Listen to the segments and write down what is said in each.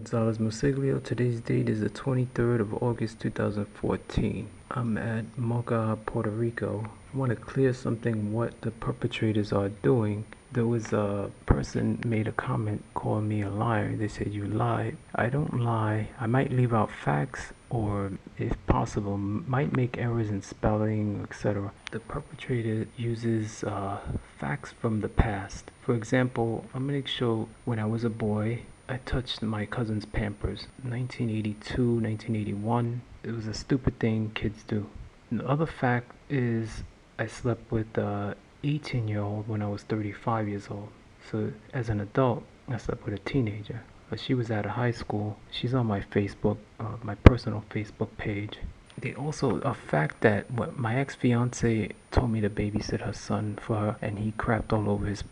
Gonzalez Musiglio. Today's date is the 23rd of August 2014. I'm at Mocha, Puerto Rico. I want to clear something what the perpetrators are doing. There was a person made a comment calling me a liar. They said you lied. I don't lie. I might leave out facts or, if possible, might make errors in spelling, etc. The perpetrator uses facts from the past. For example, I'm going to show when I was a boy, I touched my cousin's Pampers. 1982, 1981. It was a stupid thing kids do. And the other fact is I slept with a 18-year-old when I was 35 years old. So as an adult, I slept with a teenager. But she was out of high school. She's on my Facebook, my personal Facebook page. They also, a fact that my ex-fiance told me to babysit her son for her, and he crapped all over his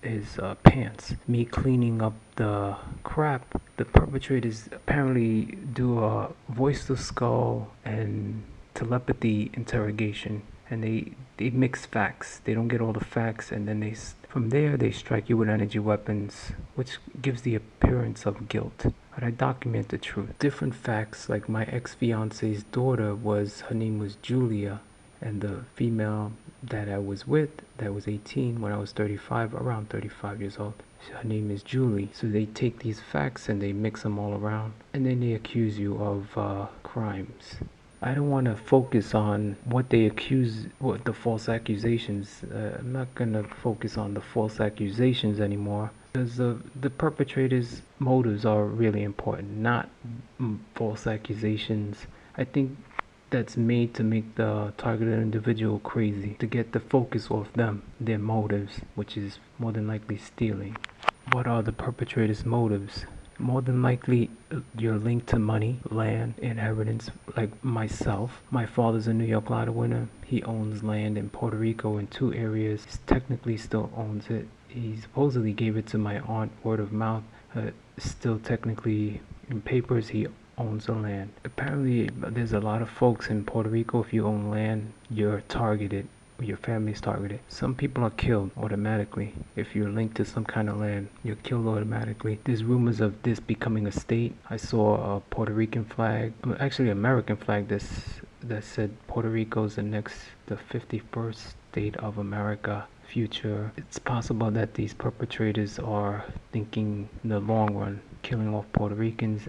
pants. Me cleaning up the crap. The perpetrators apparently do a voice to skull and telepathy interrogation, and they mix facts. They don't get all the facts, and then from there they strike you with energy weapons, which gives the appearance of guilt. But I document the truth. Different facts, like my ex-fiance's daughter her name was Julia, and the female that I was with, that was 18 when I was 35, around 35 years old, her name is Julie. So they take these facts and they mix them all around, and then they accuse you of crimes. I don't want to focus on what they accuse, what the false accusations. I'm not going to focus on the false accusations anymore, because the perpetrators' motives are really important, not false accusations. I think that's made to make the targeted individual crazy, to get the focus off them, their motives, which is more than likely stealing. What are the perpetrators' motives? More than likely, you're linked to money, land, inheritance. Like myself, my father's a New York lotto winner. He owns land in Puerto Rico in 2 areas. He technically still owns it. He supposedly gave it to my aunt, word of mouth. Still technically in papers, he owns the land. Apparently, there's a lot of folks in Puerto Rico. If you own land, you're targeted. Your family's targeted. Some people are killed automatically. If you're linked to some kind of land, you're killed automatically. There's rumors of this becoming a state. I saw a Puerto Rican flag, actually American flag, that said Puerto Rico's the 51st state of America. Future. It's possible that these perpetrators are thinking in the long run, killing off Puerto Ricans,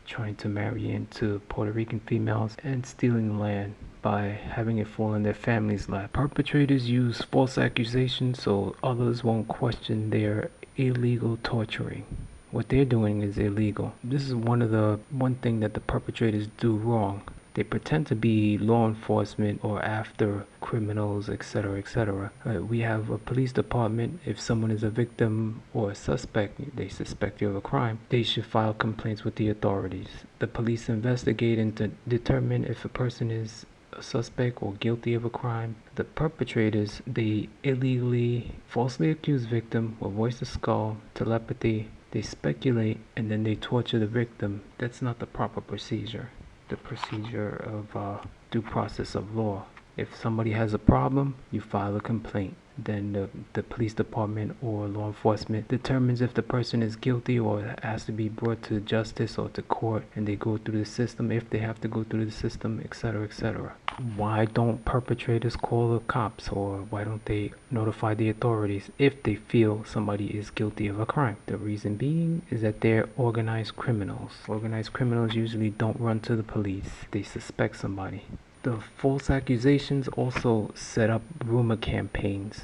trying to marry into Puerto Rican females, and stealing land by having it fall in their family's lap. Perpetrators use false accusations so others won't question their illegal torturing. What they're doing is illegal. This is one thing that the perpetrators do wrong. They pretend to be law enforcement or after criminals, etc., etc. We have a police department. If someone is a victim or a suspect, they suspect you of a crime, they should file complaints with the authorities. The police investigate and determine if a person is a suspect or guilty of a crime. The perpetrators, they illegally, falsely accuse victim with voice to skull, telepathy. They speculate and then they torture the victim. That's not the proper procedure. The procedure of due process of law. If somebody has a problem, you file a complaint. Then the police department or law enforcement determines if the person is guilty or has to be brought to justice or to court, and they go through the system if they have to go through the system, etc., etc. Why don't perpetrators call the cops, or why don't they notify the authorities if they feel somebody is guilty of a crime? The reason being is that they're organized criminals. Organized criminals usually don't run to the police. They suspect somebody. The false accusations also set up rumor campaigns.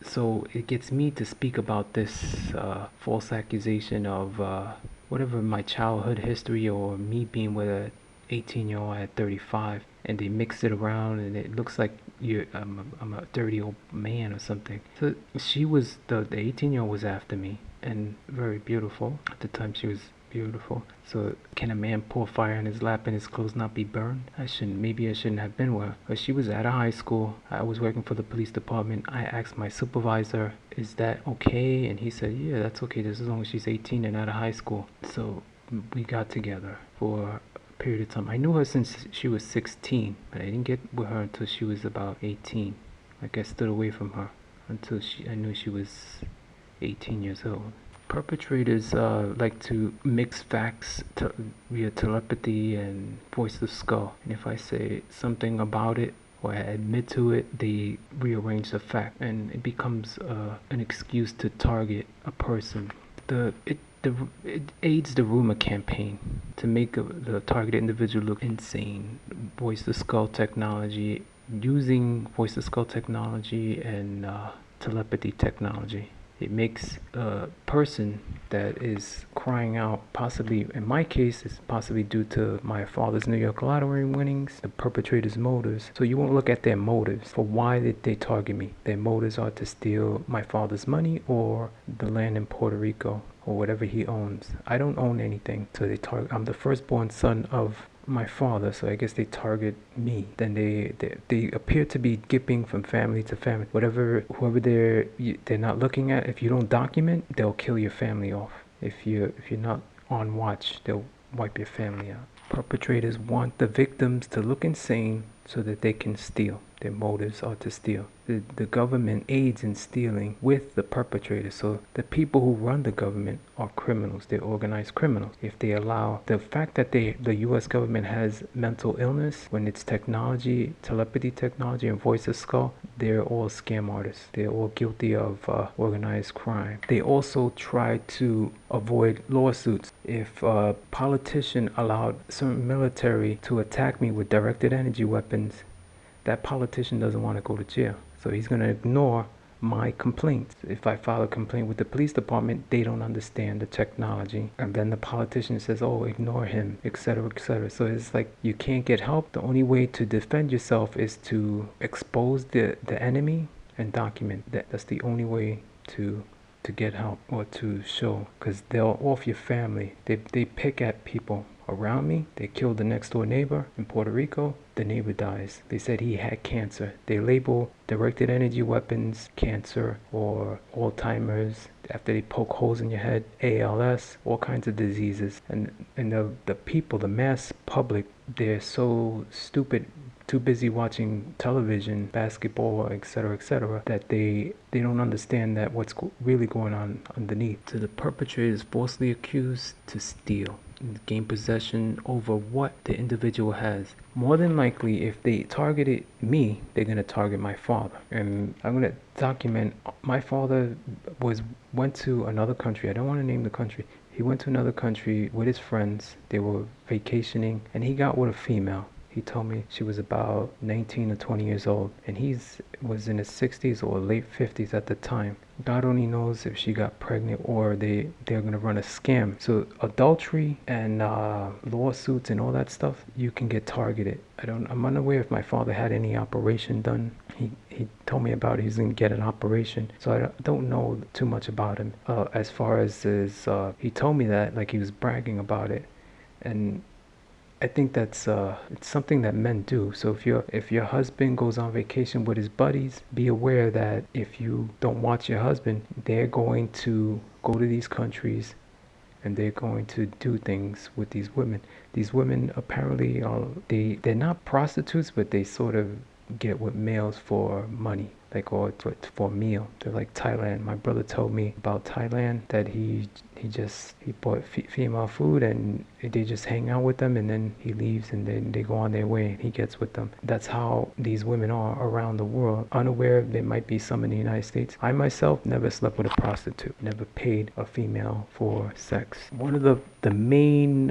So it gets me to speak about this false accusation of whatever my childhood history, or me being with a 18-year-old at 35, and they mix it around and it looks like I'm a dirty old man or something. So she was, the 18-year-old was after me, and very beautiful. At the time she was beautiful. So can a man pour fire in his lap and his clothes not be burned? Maybe I shouldn't have been with her. But she was out of high school. I was working for the police department. I asked my supervisor, is that okay? And he said, yeah, that's okay, just as long as she's 18 and out of high school. So we got together for a period of time. I knew her since she was 16, but I didn't get with her until she was about 18. Like I stood away from her until I knew she was 18 years old. Perpetrators like to mix facts via telepathy and voice of skull. And if I say something about it or I admit to it, they rearrange the fact, and it becomes an excuse to target a person. It aids the rumor campaign to make the targeted individual look insane. Voice to skull technology, using voice to skull technology and telepathy technology. It makes a person that is crying out, possibly in my case, it's possibly due to my father's New York lottery winnings, the perpetrator's motives. So you won't look at their motives for why did they target me. Their motives are to steal my father's money or the land in Puerto Rico or whatever he owns. I don't own anything, so they target. I'm the firstborn son of my father, so I guess they target me. Then they appear to be skipping from family to family. Whoever they're not looking at, if you don't document, they'll kill your family off. If you're not on watch, they'll wipe your family out. Perpetrators want the victims to look insane so that they can steal. Their motives are to steal. The government aids in stealing with the perpetrators. So the people who run the government are criminals. They're organized criminals. If they allow the fact that the U.S. government has mental illness, when it's technology, telepathy technology, and voice of skull, they're all scam artists. They're all guilty of organized crime. They also try to avoid lawsuits. If a politician allowed some military to attack me with directed energy weapons, that politician doesn't want to go to jail. So he's going to ignore my complaints. If I file a complaint with the police department, they don't understand the technology. And then the politician says, oh, ignore him, etc., etc. So it's like you can't get help. The only way to defend yourself is to expose the enemy and document that. That's the only way to get help or to show, because they'll off your family. They pick at people around me. They killed the next door neighbor in Puerto Rico. The neighbor dies. They said he had cancer. They label directed energy weapons cancer or Alzheimer's after they poke holes in your head, ALS, all kinds of diseases. And the people, the mass public, they're so stupid, too busy watching television, basketball, etc., that they don't understand that what's really going on underneath. So the perpetrator is falsely accused to steal and gain possession over what the individual has. More than likely, if they targeted me, they're going to target my father. And I'm going to document my father went to another country. I don't want to name the country. He went to another country with his friends. They were vacationing, and he got with a female. He told me she was about 19 or 20 years old, and was in his 60s or late 50s at the time. God only knows if she got pregnant or they're gonna run a scam. So adultery and lawsuits and all that stuff, you can get targeted. I'm unaware if my father had any operation done. He told me about he's gonna get an operation, so I don't know too much about him. As far as he told me that like he was bragging about it, and I think that's it's something that men do. So if your husband goes on vacation with his buddies, be aware that if you don't watch your husband, they're going to go to these countries and they're going to do things with these women. These women apparently they're not prostitutes, but they sort of get with males for money, like or for a meal. They're like Thailand. My brother told me about Thailand that he bought female food and they just hang out with them, and then he leaves and then they go on their way and he gets with them. That's how these women are around the world. Unaware there might be some in the United States. I myself never slept with a prostitute, never paid a female for sex. One of the main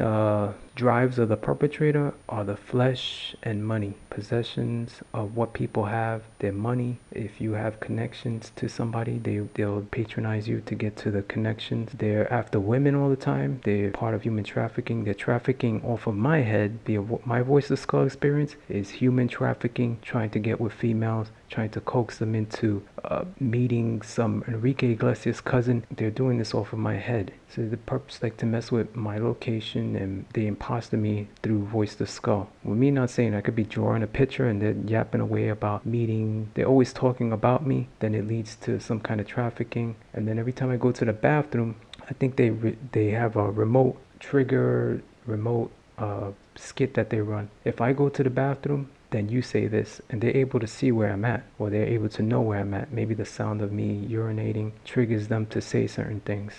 drives of the perpetrator are the flesh and money, possessions of what people have, their money. If you have connections to somebody, they'll patronize you to get to the connections. They're after women all the time. They're part of human trafficking. They're trafficking off of my head. My voice of skull experience is human trafficking, trying to get with females, trying to coax them into meeting some Enrique Iglesias cousin. They're doing this off of my head. So the purpose, like to mess with my location, and they imposter me through voice to skull. With me not saying, I could be drawing a picture and they're yapping away about meeting. They're always talking about me. Then it leads to some kind of trafficking. And then every time I go to the bathroom, I think they have a remote skit that they run. If I go to the bathroom, then you say this, and they're able to see where I'm at, or they're able to know where I'm at. Maybe the sound of me urinating triggers them to say certain things.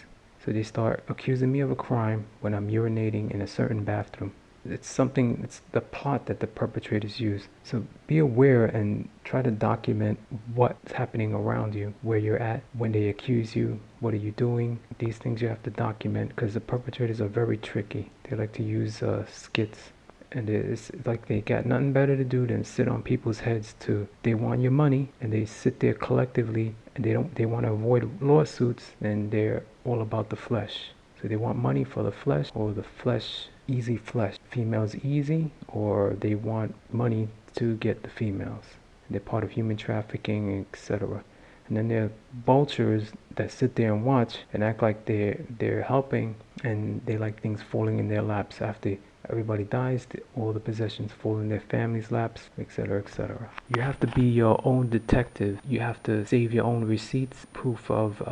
So they start accusing me of a crime when I'm urinating in a certain bathroom. It's the plot that the perpetrators use. So be aware and try to document what's happening around you, where you're at, when they accuse you, what are you doing. These things you have to document because the perpetrators are very tricky. They like to use skits. And it's like they got nothing better to do than sit on people's heads to, they want your money and they sit there collectively and they want to avoid lawsuits and they're all about the flesh. So they want money for the flesh, or the flesh, easy flesh. Females easy, or they want money to get the females. They're part of human trafficking, etc. And then there are vultures that sit there and watch and act like they're helping, and they like things falling in their laps after everybody dies. All the possessions fall in their families' laps, etc., etc. You have to be your own detective. You have to save your own receipts, proof of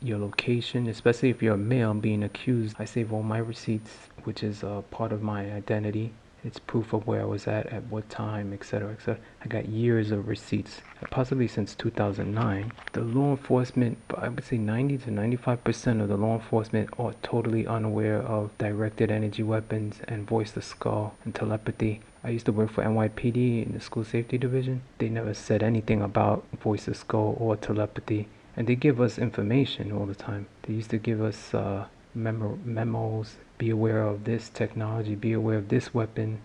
your location, especially if you're a male being accused. I save all my receipts, which is part of my identity. It's proof of where I was at what time, etc., etc. I got years of receipts, possibly since 2009. The law enforcement, I would say 90 to 95% of the law enforcement are totally unaware of directed energy weapons and voice to skull and telepathy. I used to work for NYPD in the school safety division. They never said anything about voice to skull or telepathy, and they give us information all the time. They used to give us memos, be aware of this technology, be aware of this weapon,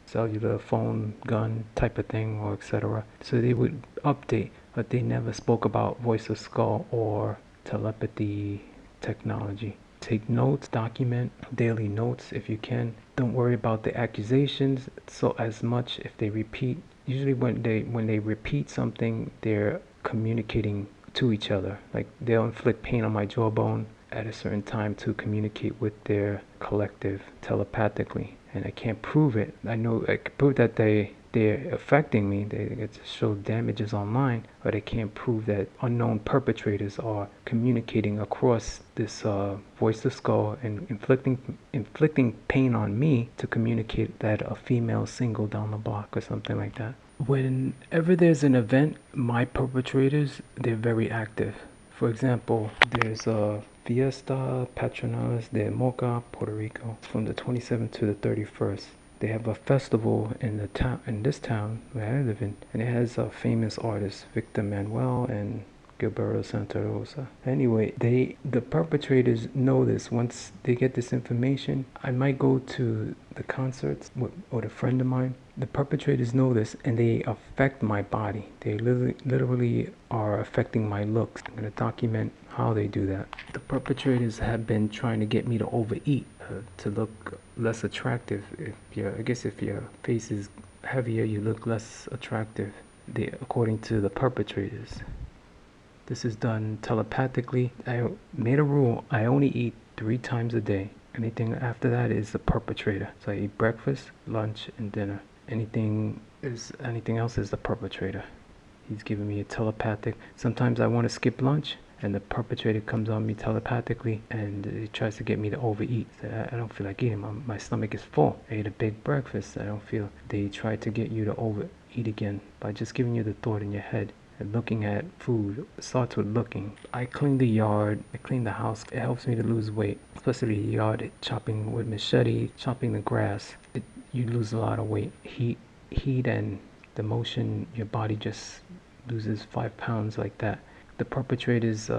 cellular phone, gun type of thing, or etc. So they would update, but they never spoke about voice of skull or telepathy technology. Take notes, document daily notes if you can. Don't worry about the accusations so as much if they repeat. Usually when they repeat something, they're communicating to each other. Like they'll inflict pain on my jawbone at a certain time to communicate with their collective telepathically, and I can't prove it. I know I can prove that they're affecting me. They get to show damages online, but I can't prove that unknown perpetrators are communicating across this voice to skull and inflicting pain on me to communicate that a female single down the block or something like that. Whenever there's an event, my perpetrators, they're very active. For example, there's a Fiesta Patronales de Moca, Puerto Rico. It's from the 27th to the 31st. They have a festival in this town where I live in, and it has famous artists, Victor Manuel and Gilberto Santa Rosa. Anyway, the perpetrators know this. Once they get this information, I might go to the concerts with a friend of mine. The perpetrators know this, and they affect my body. They literally are affecting my looks. I'm going to document how they do that. The perpetrators have been trying to get me to overeat, to look less attractive. I guess if your face is heavier, you look less attractive, according to the perpetrators. This is done telepathically. I made a rule. I only eat 3 times a day. Anything after that is the perpetrator. So I eat breakfast, lunch, and dinner. Anything else is the perpetrator. He's giving me a telepathic. Sometimes I want to skip lunch, and the perpetrator comes on me telepathically, and he tries to get me to overeat. So I don't feel like eating. My stomach is full. I ate a big breakfast. I don't feel. They try to get you to overeat again by just giving you the thought in your head. And looking at food starts with looking. I clean the yard, I clean the house. It helps me to lose weight, especially the yard. Chopping with machete, chopping the grass. You lose a lot of weight. Heat and the motion, your body just loses 5 pounds like that. The perpetrators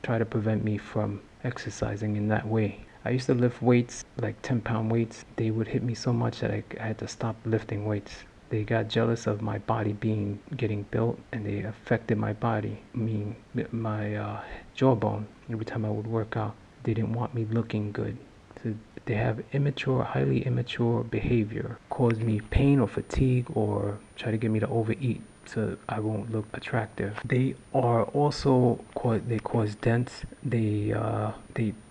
try to prevent me from exercising in that way. I used to lift weights, like 10-pound weights. They would hit me so much that I had to stop lifting weights. They got jealous of my body getting built, and they affected my body, my jawbone. Every time I would work out, they didn't want me looking good. So they have highly immature behavior, cause me pain or fatigue, or try to get me to overeat so I won't look attractive. They are also they cause dents. They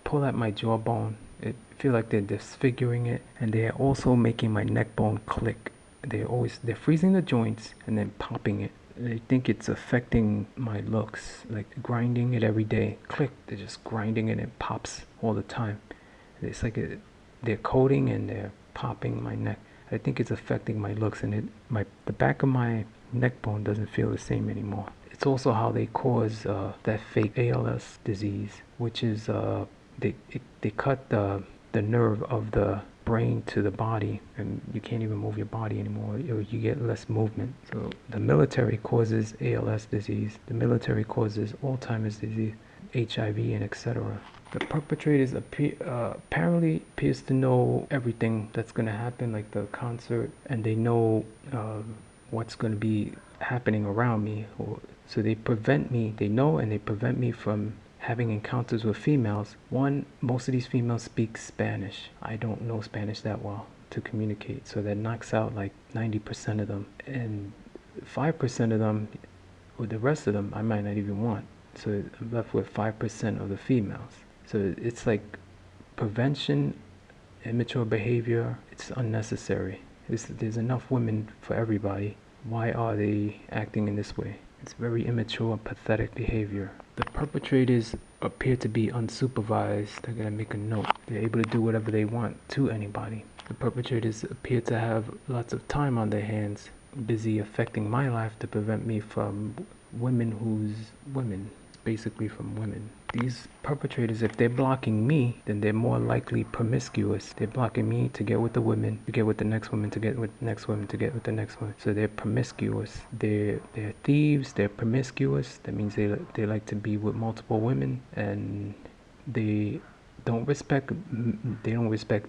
pull at my jawbone. I feel like they're disfiguring it, and they are also making my neck bone click. They're freezing the joints and then popping it. They think it's affecting my looks, like grinding it every day. Click, they're just grinding it and it pops all the time. It's like they're coating and they're popping my neck. I think it's affecting my looks, and the back of my neck bone doesn't feel the same anymore. It's also how they cause that fake ALS disease, which is they cut the nerve of the brain to the body, and you can't even move your body anymore. You get less movement. So the military causes ALS disease. The military causes Alzheimer's disease, HIV, and etc. The perpetrators apparently appears to know everything that's going to happen, like the concert, and they know what's going to be happening around me. So they prevent me, they know, and they prevent me from having encounters with females. One, most of these females speak Spanish. I don't know Spanish that well to communicate, so that knocks out like 90% of them, and 5% of them, or the rest of them, I might not even want. So I'm left with 5% of the females. So it's like prevention, immature behavior, it's unnecessary. There's enough women for everybody. Why are they acting in this way? It's very immature, pathetic behavior. The perpetrators appear to be unsupervised. I gotta make a note. They're able to do whatever they want to anybody. The perpetrators appear to have lots of time on their hands, busy affecting my life to prevent me from basically from women. These perpetrators, if they're blocking me, then they're more likely promiscuous. They're blocking me to get with the women, to get with the next woman, to get with the next woman, to get with the next one. So they're promiscuous. They're thieves. They're promiscuous. That means they like to be with multiple women, and they don't respect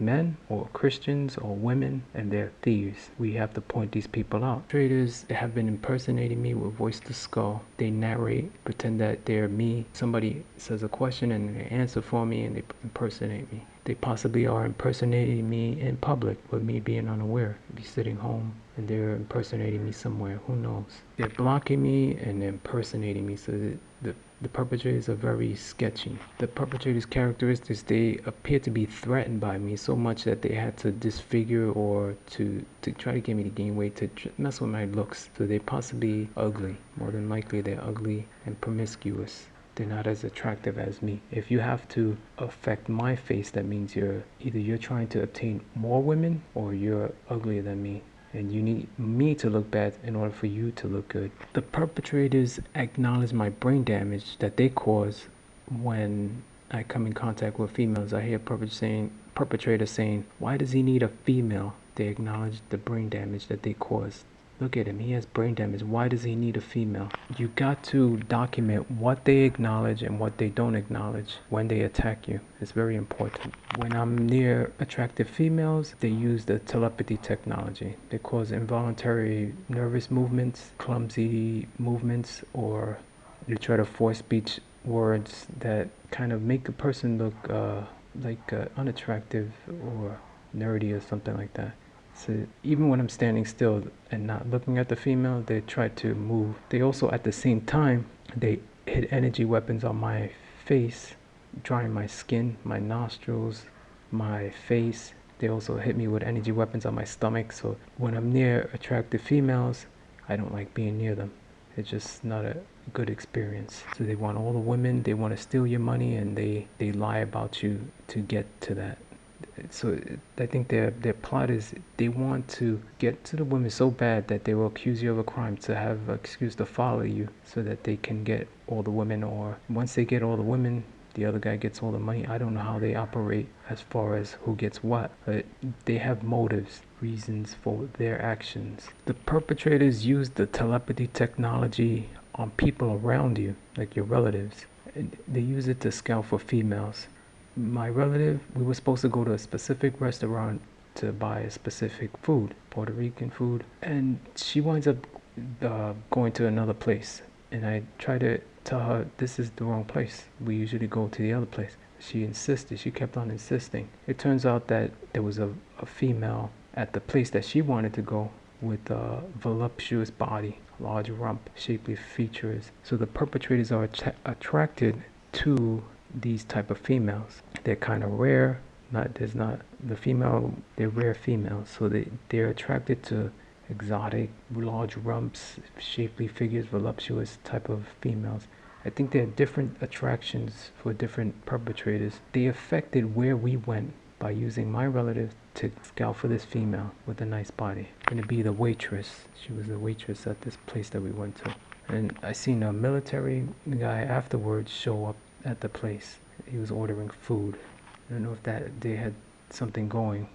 men or Christians or women, and they're thieves. We have to point these people out. Traders have been impersonating me with voice to skull. They narrate, pretend that they're me. Somebody says a question and they answer for me, and they impersonate me. They possibly are impersonating me in public with me being unaware. Be sitting home and they're impersonating me somewhere. Who knows? They're blocking me and they're impersonating me. So the perpetrators are very sketchy. The perpetrators' characteristics, they appear to be threatened by me so much that they had to disfigure or to try to get me to gain weight, to mess with my looks. So they're possibly ugly. More than likely they're ugly and promiscuous. They're not as attractive as me. If you have to affect my face, that means you're trying to obtain more women, or you're uglier than me, and you need me to look bad in order for you to look good. The perpetrators acknowledge my brain damage that they cause when I come in contact with females. I hear perpetrators saying, "Why does he need a female?" They acknowledge the brain damage that they cause. Look at him, he has brain damage. Why does he need a female? You got to document what they acknowledge and what they don't acknowledge when they attack you. It's very important. When I'm near attractive females, they use the telepathy technology. They cause involuntary nervous movements, clumsy movements, or they try to force speech words that kind of make a person look unattractive or nerdy or something like that. So even when I'm standing still and not looking at the female, they try to move. They also, at the same time, they hit energy weapons on my face, drying my skin, my nostrils, my face. They also hit me with energy weapons on my stomach. So when I'm near attractive females, I don't like being near them. It's just not a good experience. So they want all the women, they want to steal your money, and they lie about you to get to that. So I think their plot is they want to get to the women so bad that they will accuse you of a crime to have an excuse to follow you so that they can get all the women, or once they get all the women, the other guy gets all the money. I don't know how they operate as far as who gets what, but they have motives, reasons for their actions. The perpetrators use the telepathy technology on people around you, like your relatives. They use it to scout for females. My relative, we were supposed to go to a specific restaurant to buy a specific food, Puerto Rican food, and she winds up going to another place. And I try to tell her this is the wrong place. We usually go to the other place. She insisted. She kept on insisting. It turns out that there was a female at the place that she wanted to go with a voluptuous body, large rump, shapely features. So the perpetrators are attracted to these type of females. They're kind of rare. They're rare females. So they're attracted to exotic, large rumps, shapely figures, voluptuous type of females. I think there are different attractions for different perpetrators. They affected where we went by using my relative to scout for this female with a nice body. Going to be the waitress. She was the waitress at this place that we went to. And I seen a military guy afterwards show up at the place. He was ordering food. I don't know if that they had something going.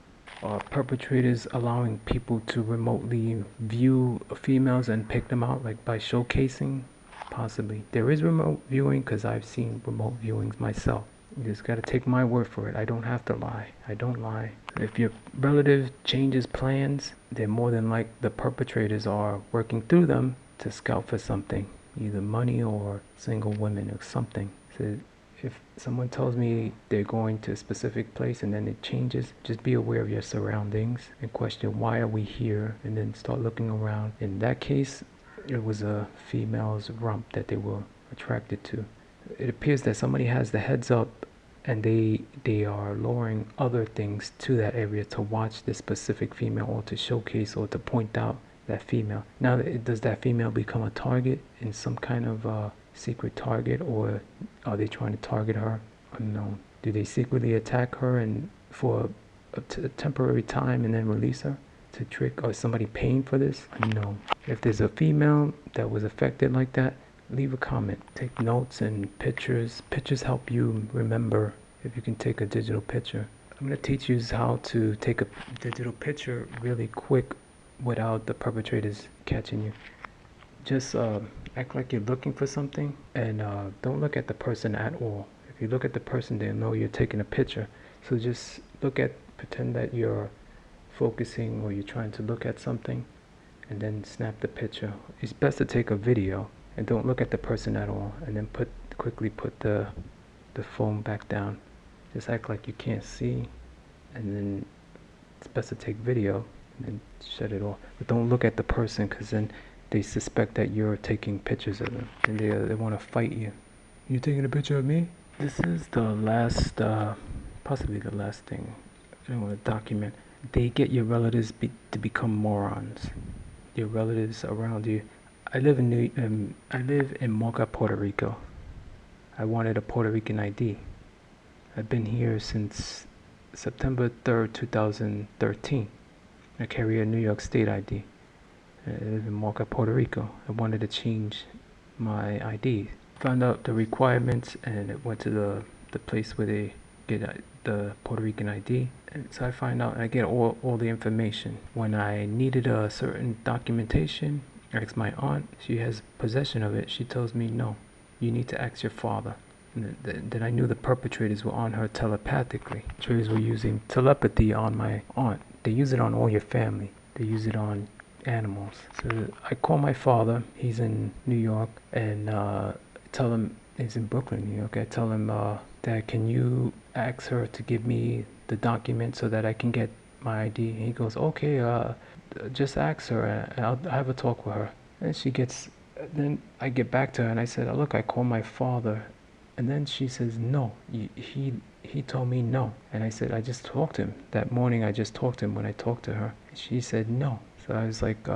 Perpetrators allowing people to remotely view females and pick them out, like by showcasing. Possibly there is remote viewing, because I've seen remote viewings myself. You just got to take my word for it. I don't have to lie. I don't lie. If your relative changes plans, they're more than like the perpetrators are working through them to scout for something, either money or single women or something. So if someone tells me they're going to a specific place and then it changes, just be aware of your surroundings and question, why are we here? And then start looking around. In that case, it was a female's rump that they were attracted to. It appears that somebody has the heads up, and they are luring other things to that area to watch this specific female, or to showcase or to point out that female. Now, does that female become a target in some kind of secret target, or are they trying to target her? Unknown. Do they secretly attack her and for a temporary time and then release her to trick, or somebody paying for this? Unknown. If there's a female that was affected like that, leave a comment. Take notes and pictures. Pictures help you remember. If you can take a digital picture, I'm going to teach you how to take a digital picture really quick without the perpetrators catching you. Just act like you're looking for something, and don't look at the person at all. If you look at the person, they'll know you're taking a picture. So just pretend that you're focusing, or you're trying to look at something, and then snap the picture. It's best to take a video and don't look at the person at all, and then quickly put the phone back down. Just act like you can't see, and then it's best to take video and then shut it off. But don't look at the person, because then they suspect that you're taking pictures of them, and they want to fight you. You taking a picture of me? This is the last, possibly the last thing I want to document. They get your relatives to become morons. Your relatives around you. I live in Mocha, Puerto Rico. I wanted a Puerto Rican ID. I've been here since September 3rd, 2013. I carry a New York State ID. I live in Mocha, Puerto Rico. I wanted to change my ID. Found out the requirements, and it went to the place where they get the Puerto Rican ID. And so I find out, and I get all the information. When I needed a certain documentation, I asked my aunt. She has possession of it. She tells me, no, you need to ask your father. And then I knew the perpetrators were on her telepathically. Perpetrators were using telepathy on my aunt. They use it on all your family. They use it on animals. So I call my father. He's in New York, and tell him, he's in Brooklyn, New York. I tell him, Dad, can you ask her to give me the document so that I can get my ID? And he goes, okay, just ask her, and I'll have a talk with her. And she gets, then I get back to her, and I said, look, I called my father. And then she says, no, he told me no. And I said, I just talked to him. That morning I just talked to him when I talked to her. She said no. So I was like,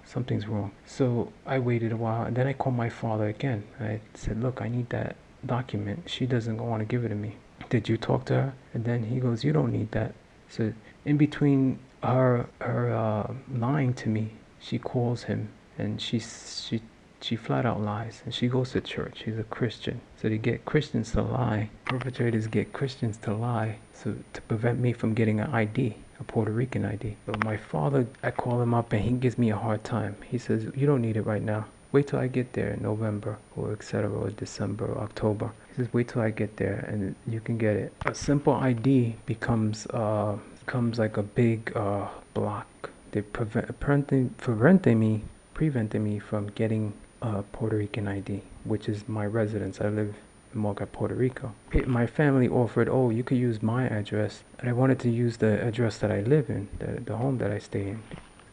something's wrong. So I waited a while, and then I called my father again. I said, look, I need that document. She doesn't want to give it to me. Did you talk to her? And then he goes, you don't need that. So in between her lying to me, she calls him, and she flat out lies, and she goes to church. She's a Christian. So they get Christians to lie. Perpetrators get Christians to lie, so to prevent me from getting an ID, a Puerto Rican ID. So my father, I call him up, and he gives me a hard time. He says, you don't need it right now. Wait till I get there in November, or etc., or December, or October. He says, wait till I get there, and you can get it. A simple ID becomes like a big block. They're preventing me from getting a Puerto Rican ID, which is my residence. I live in Mocha, Puerto Rico. My family offered, oh, you could use my address, and I wanted to use the address that I live in, the home that I stay in.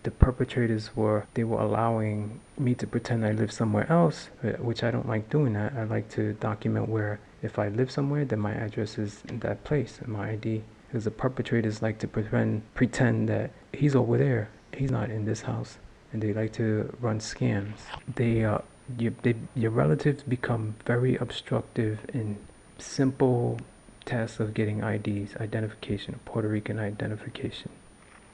The perpetrators were allowing me to pretend I live somewhere else, which I don't like doing that. I like to document where if I live somewhere, then my address is in that place, and my ID. Because the perpetrators like to pretend that he's over there, he's not in this house. And they like to run scams. Your relatives become very obstructive in simple tasks of getting IDs, identification, Puerto Rican identification.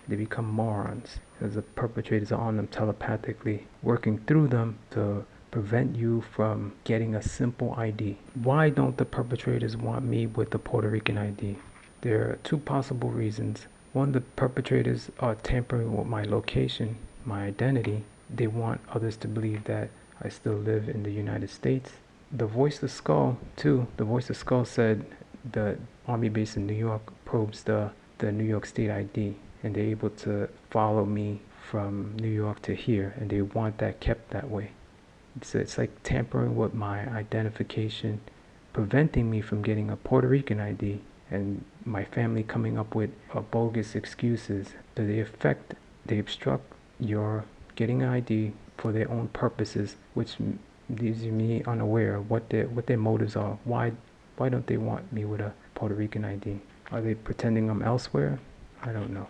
They become morons because the perpetrators are on them telepathically, working through them to prevent you from getting a simple ID. Why don't the perpetrators want me with the Puerto Rican ID? There are two possible reasons. One, the perpetrators are tampering with my location, my identity. They want others to believe that I still live in the United States. The Voice of Skull, too. The Voice of Skull said the army base in New York probes the New York State ID, and they're able to follow me from New York to here, and they want that kept that way. It's like tampering with my identification, preventing me from getting a Puerto Rican ID, and my family coming up with bogus excuses. So they obstruct your getting an ID for their own purposes, which leaves me unaware of what their motives are. Why don't they want me with a Puerto Rican ID? Are they pretending I'm elsewhere? I don't know.